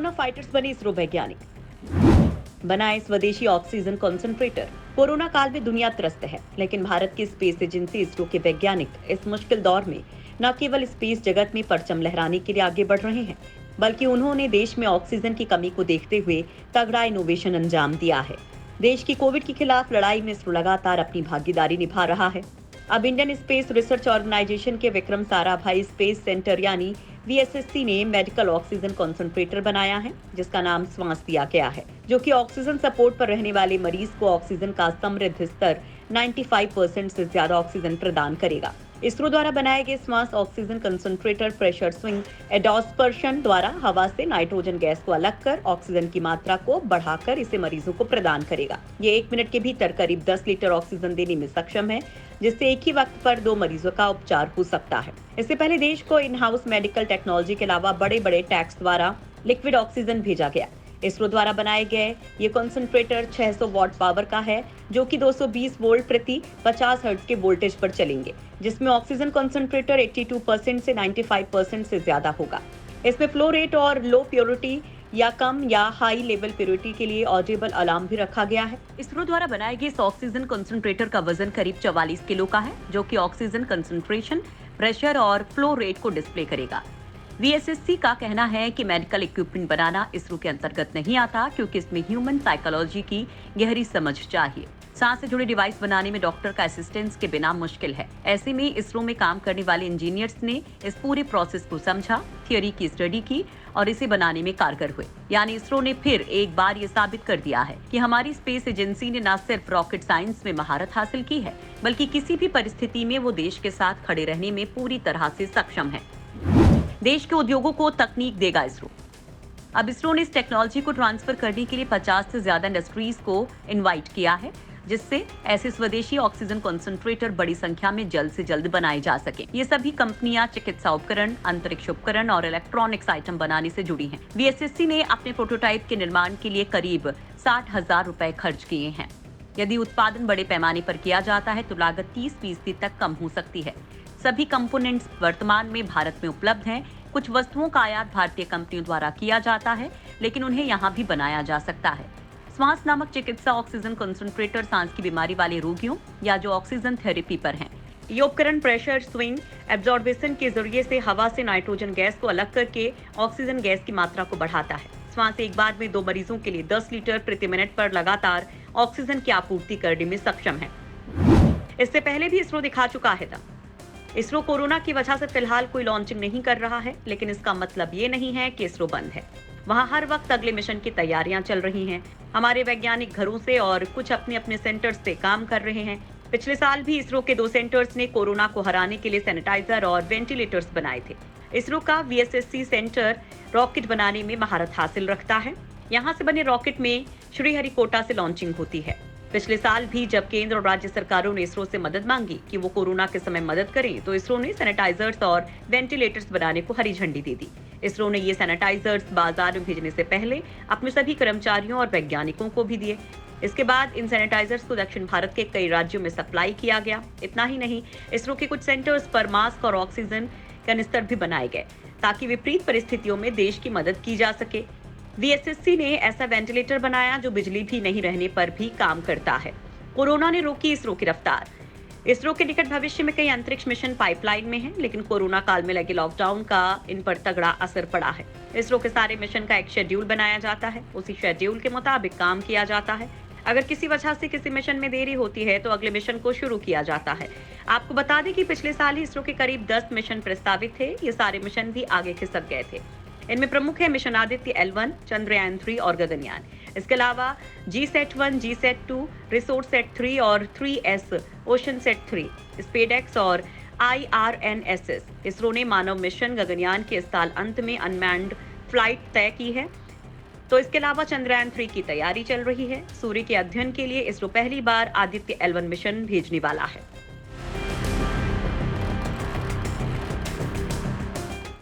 Corona fighters बने इसरो वैज्ञानिक, बनाए स्वदेशी ऑक्सीजन कंसंट्रेटर। कोरोना काल में दुनिया त्रस्त है, लेकिन भारत की स्पेस एजेंसी इसरो के वैज्ञानिक इस मुश्किल दौर में न केवल स्पेस जगत में परचम लहराने के लिए आगे बढ़ रहे हैं, बल्कि उन्होंने देश में ऑक्सीजन की कमी को देखते हुए तगड़ा इनोवेशन अंजाम दिया है। देश की कोविड के खिलाफ लड़ाई में इसरो लगातार अपनी भागीदारी निभा रहा है। अब इंडियन स्पेस रिसर्च ऑर्गेनाइजेशन के विक्रम साराभाई स्पेस सेंटर यानी वीएसएससी ने मेडिकल ऑक्सीजन कंसंट्रेटर बनाया है, जिसका नाम श्वास दिया गया है, जो कि ऑक्सीजन सपोर्ट पर रहने वाले मरीज को ऑक्सीजन का समृद्ध स्तर 95% से ज्यादा ऑक्सीजन प्रदान करेगा। इसरो द्वारा बनाए गए श्वास ऑक्सीजन कंसंट्रेटर प्रेशर स्विंग एडॉस्पर्शन द्वारा हवा से नाइट्रोजन गैस को अलग कर ऑक्सीजन की मात्रा को बढ़ाकर इसे मरीजों को प्रदान करेगा। ये 1 मिनट के भीतर करीब 10 लीटर ऑक्सीजन देने में सक्षम है, जिससे एक ही वक्त पर 2 मरीजों का उपचार हो सकता है। इससे पहले देश को इन हाउस मेडिकल टेक्नोलॉजी के अलावा बड़े बड़े टैंक्स द्वारा लिक्विड ऑक्सीजन भेजा गया। इसरो द्वारा बनाए गए ये कंसंट्रेटर 600 वॉट पावर का है, जो कि 220 वोल्ट प्रति 50 हर्ट्ज के वोल्टेज पर चलेंगे, जिसमें ऑक्सीजन कंसंट्रेटर 82% से 95% से ज्यादा होगा। इसमें फ्लो रेट और लो प्योरिटी या कम या हाई लेवल प्योरिटी के लिए ऑडिबल अलार्म भी रखा गया है। इसरो द्वारा बनाए गए इस ऑक्सीजन कंसंट्रेटर का वजन करीब 44 किलो का है, जो कि ऑक्सीजन कंसंट्रेशन, प्रेशर और फ्लो रेट को डिस्प्ले करेगा। वीएसएससी का कहना है कि मेडिकल इक्विपमेंट बनाना इसरो के अंतर्गत नहीं आता, क्योंकि इसमें ह्यूमन साइकोलॉजी की गहरी समझ चाहिए। सांस से जुड़े डिवाइस बनाने में डॉक्टर का असिस्टेंस के बिना मुश्किल है। ऐसे में इसरो में काम करने वाले इंजीनियर्स ने इस पूरे प्रोसेस को समझा, थियोरी की स्टडी की और इसे बनाने में कारगर हुए। यानी इसरो ने फिर एक बार ये साबित कर दिया है कि हमारी स्पेस एजेंसी ने न सिर्फ रॉकेट साइंस में महारत हासिल की है, बल्कि किसी भी परिस्थिति में वो देश के साथ खड़े रहने में पूरी तरह से सक्षम है। देश के उद्योगों को तकनीक देगा इसरो। अब इसरो ने इस टेक्नोलॉजी को ट्रांसफर करने के लिए 50 से ज्यादा इंडस्ट्रीज को इनवाइट किया है, जिससे ऐसे स्वदेशी ऑक्सीजन कंसंट्रेटर बड़ी संख्या में जल्द से जल्द बनाए जा सके। ये सभी कंपनियां चिकित्सा उपकरण, अंतरिक्ष उपकरण और इलेक्ट्रॉनिक्स आइटम बनाने से जुड़ी हैं। वीएसएससी ने अपने प्रोटोटाइप के निर्माण के लिए करीब 60,000 रुपए खर्च किए हैं। यदि उत्पादन बड़े पैमाने पर किया जाता है तो लागत 30% तक कम हो सकती है। सभी कंपोनेंट्स वर्तमान में भारत में उपलब्ध हैं। कुछ वस्तुओं का आयात भारतीय कंपनियों द्वारा किया जाता है, लेकिन उन्हें यहाँ भी बनाया जा सकता है। श्वास नामक चिकित्सा ऑक्सीजन कंसंट्रेटर सांस की बीमारी वाले रोगियों या जो ऑक्सीजन थेरेपी पर हैं। ये उपकरण प्रेशर स्विंग एब्जॉर्बेशन के जरिए से हवा से नाइट्रोजन गैस को अलग करके ऑक्सीजन गैस की मात्रा को बढ़ाता है। श्वास एक बार में 2 मरीजों के लिए 10 लीटर प्रति मिनट पर लगातार ऑक्सीजन की आपूर्ति करने में सक्षम है। इससे पहले भी इसरो दिखा चुका है। इसरो कोरोना की वजह से फिलहाल कोई लॉन्चिंग नहीं कर रहा है, लेकिन इसका मतलब ये नहीं है कि इसरो बंद है। वहाँ हर वक्त अगले मिशन की तैयारियां चल रही हैं। हमारे वैज्ञानिक घरों से और कुछ अपने अपने सेंटर्स से काम कर रहे हैं। पिछले साल भी इसरो के 2 सेंटर्स ने कोरोना को हराने के लिए सैनिटाइजर और वेंटिलेटर्स बनाए थे। इसरो का वीएसएससी सेंटर रॉकेट बनाने में महारत हासिल रखता है। यहाँ से बने रॉकेट में श्रीहरिकोटा से लॉन्चिंग होती है। पिछले साल भी जब केंद्र और राज्य सरकारों ने इसरो से मदद मांगी कि वो कोरोना के समय मदद करें, तो इसरो ने सैनिटाइजर्स और वेंटिलेटर्स बनाने को हरी झंडी दे दी। इसरो ने ये सैनिटाइजर्स बाजार में भेजने से पहले अपने सभी कर्मचारियों और वैज्ञानिकों को भी दिए। इसके बाद इन सैनिटाइजर्स को दक्षिण भारत के कई राज्यों में सप्लाई किया गया। इतना ही नहीं, इसरो के कुछ सेंटर्स पर मास्क और ऑक्सीजन कनिस्टर भी बनाए गए, ताकि विपरीत परिस्थितियों में देश की मदद की जा सके। वीएसएससी ने ऐसा वेंटिलेटर बनाया जो बिजली भी नहीं रहने पर भी काम करता है। कोरोना ने रोकी इसरो की रफ्तार। इसरो के निकट भविष्य में कई अंतरिक्ष मिशन पाइपलाइन में हैं, लेकिन कोरोना काल में लगे लॉकडाउन का इन पर तगड़ा असर पड़ा है। इसरो के सारे मिशन का एक शेड्यूल बनाया जाता है, उसी शेड्यूल के मुताबिक काम किया जाता है। अगर किसी वजह से किसी मिशन में देरी होती है तो अगले मिशन को शुरू किया जाता है। आपको बता दें कि पिछले साल ही इसरो के करीब 10 मिशन प्रस्तावित थे। ये सारे मिशन भी आगे खिसक गए थे। इनमें प्रमुख है मिशन आदित्य L1, चंद्रयान 3 और गगनयान। इसके अलावा GSAT-1, GSAT-2, रिसोर्ससेट-3 और 3S ओशनसेट-3, स्पेडएक्स और IRNSS। इसरो ने मानव मिशन गगनयान के इस साल अंत में अनमैन्ड फ्लाइट तय की है। तो इसके अलावा चंद्रयान 3 की तैयारी चल रही है। सूर्य के अध्ययन के लिए इसरो पहली बार आदित्य L1 मिशन भेजने वाला है।